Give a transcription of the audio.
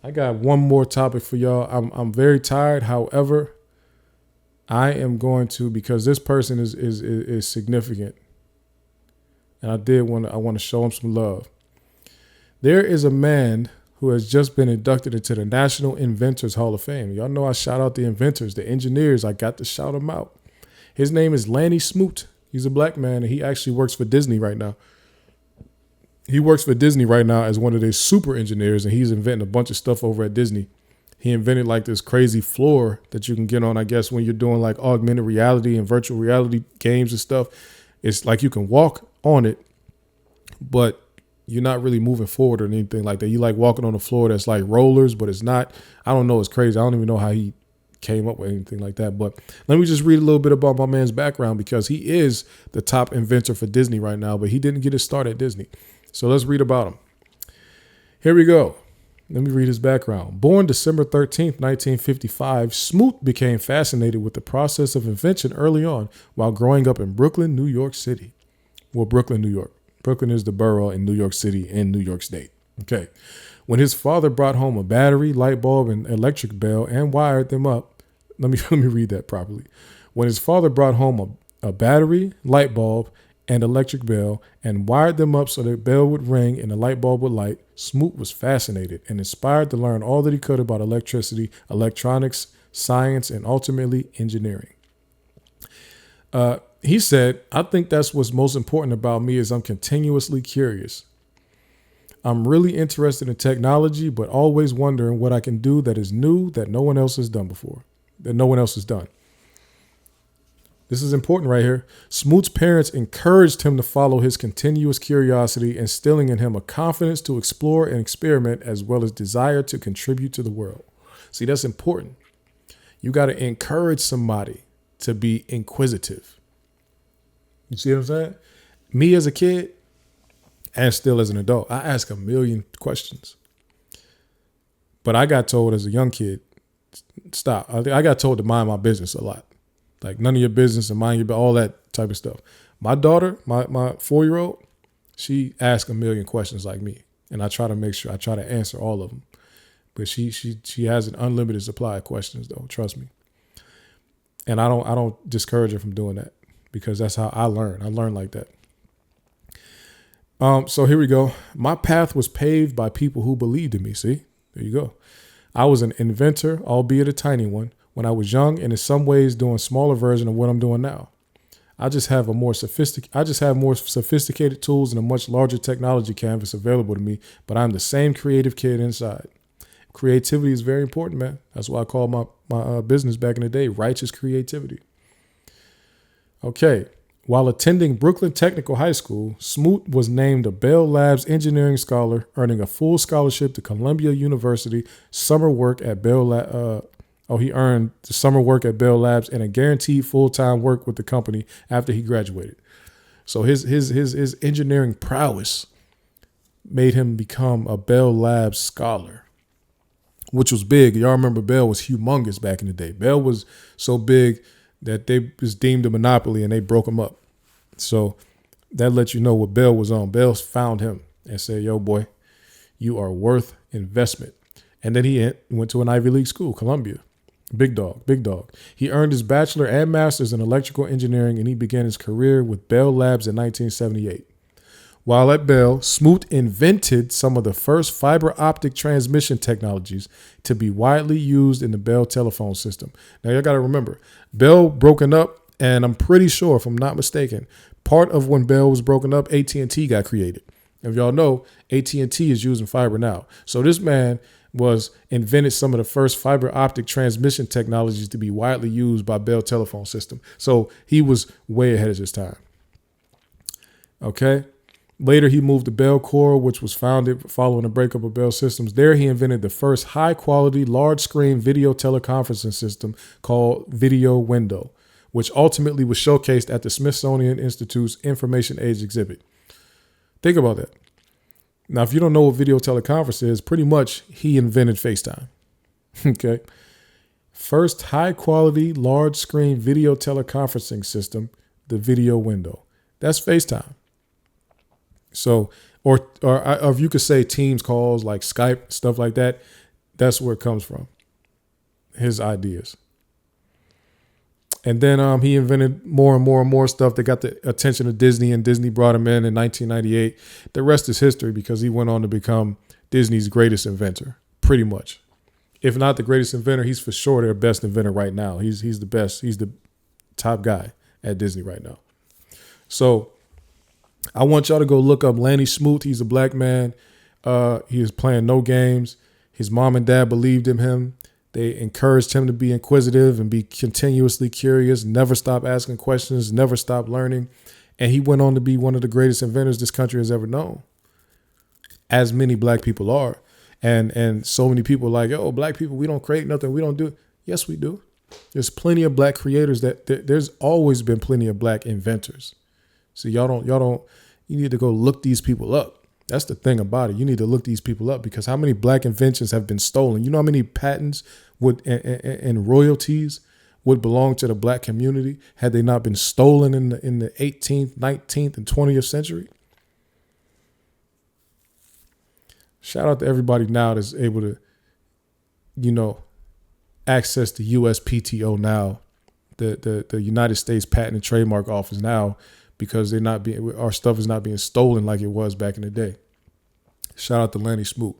I got one more topic for y'all. I'm very tired. However, I am going to, because this person is significant, and I want to show him some love. There is a man who has just been inducted into the National Inventors Hall of Fame. Y'all know I shout out the inventors, the engineers. I got to shout them out. His name is Lanny Smoot. He's a black man, and he actually works for Disney right now. He works for Disney right now as one of their super engineers, and he's inventing a bunch of stuff over at Disney. He invented like this crazy floor that you can get on, I guess, when you're doing like augmented reality and virtual reality games and stuff. It's like you can walk on it, but you're not really moving forward or anything like that. You like walking on the floor that's like rollers, but it's not. I don't know. It's crazy. I don't even know how he came up with anything like that. But let me just read a little bit about my man's background, because he is the top inventor for Disney right now, but he didn't get his start at Disney. So let's read about him. Here we go. Let me read his background. Born December 13th, 1955, Smoot became fascinated with the process of invention early on while growing up in Brooklyn, New York City. Well, Brooklyn, New York. Brooklyn is the borough in New York City in New York State. Okay. When his father brought home a battery, light bulb, and electric bell and wired them up. Let me read that properly. When his father brought home a battery, light bulb, and electric bell and wired them up so the bell would ring and the light bulb would light, Smoot was fascinated and inspired to learn all that he could about electricity, electronics, science, and ultimately engineering. He said, "I think that's what's most important about me is I'm continuously curious. I'm really interested in technology, but always wondering what I can do that is new that no one else has done before, that no one else has done." This is important right here. Smoot's parents encouraged him to follow his continuous curiosity, instilling in him a confidence to explore and experiment, as well as desire to contribute to the world. See, that's important. You got to encourage somebody to be inquisitive. You see what I'm saying? Me as a kid, and still as an adult, I ask a million questions. But I got told as a young kid, stop. I got told to mind my business a lot. Like, none of your business and mind your, all that type of stuff. My daughter, my 4-year-old, she asks a million questions like me. And I try to make sure I try to answer all of them. But she has an unlimited supply of questions, though. Trust me. And I don't discourage her from doing that, because that's how I learn. I learn like that. So here we go. My path was paved by people who believed in me. See, there you go. I was an inventor, albeit a tiny one, when I was young, and in some ways doing a smaller version of what I'm doing now. I just have more sophisticated tools and a much larger technology canvas available to me, but I'm the same creative kid inside. Creativity is very important, man. That's why I called my business back in the day Righteous Creativity. Okay. While attending Brooklyn Technical High School, Smoot was named a Bell Labs engineering scholar, earning a full scholarship to Columbia University, summer work at he earned the summer work at Bell Labs and a guaranteed full-time work with the company after he graduated. So his engineering prowess made him become a Bell Labs scholar, which was big. Y'all remember Bell was humongous back in the day. Bell was so big that they was deemed a monopoly and they broke him up. So that lets you know what Bell was on. Bell found him and said, "Yo, boy, you are worth investment." And then he went to an Ivy League school, Columbia. Big dog. He earned his bachelor and master's in electrical engineering, and he began his career with Bell Labs in 1978. While at Bell, Smoot invented some of the first fiber optic transmission technologies to be widely used in the Bell telephone system. Now, you got to remember, Bell broken up, and I'm pretty sure, if I'm not mistaken, part of when Bell was broken up, AT&T got created. If y'all know, AT&T is using fiber now. So this man invented some of the first fiber optic transmission technologies to be widely used by Bell telephone system. So he was way ahead of his time. Okay. Later, he moved to Bell Core, which was founded following the breakup of Bell Systems. There, he invented the first high-quality, large-screen video teleconferencing system called Video Window, which ultimately was showcased at the Smithsonian Institute's Information Age exhibit. Think about that. Now, if you don't know what video teleconference is, pretty much he invented FaceTime. Okay. First high-quality, large-screen video teleconferencing system, the Video Window. That's FaceTime. So, or if you could say Teams calls like Skype, stuff like that, That's where it comes from. His ideas. And then he invented more and more and more stuff that got the attention of Disney, and Disney brought him in 1998. The rest is history because he went on to become Disney's greatest inventor, pretty much. If not the greatest inventor, he's for sure their best inventor right now. He's the best. He's the top guy at Disney right now. So I want y'all to go look up Lanny Smoot. He's a black man. He was playing no games. His mom and dad believed in him. They encouraged him to be inquisitive and be continuously curious, never stop asking questions, never stop learning. And he went on to be one of the greatest inventors this country has ever known, as many black people are. And so many people are like, oh, black people, we don't create nothing. We don't do it. Yes, we do. There's plenty of black creators there's always been plenty of black inventors. So you need to go look these people up. That's the thing about it. You need to look these people up, because how many black inventions have been stolen? You know how many patents and royalties would belong to the black community had they not been stolen in the 18th, 19th, and 20th century? Shout out to everybody now that's able to, access the USPTO now, the United States Patent and Trademark Office now, because our stuff is not being stolen like it was back in the day. Shout out to Lanny Smoot.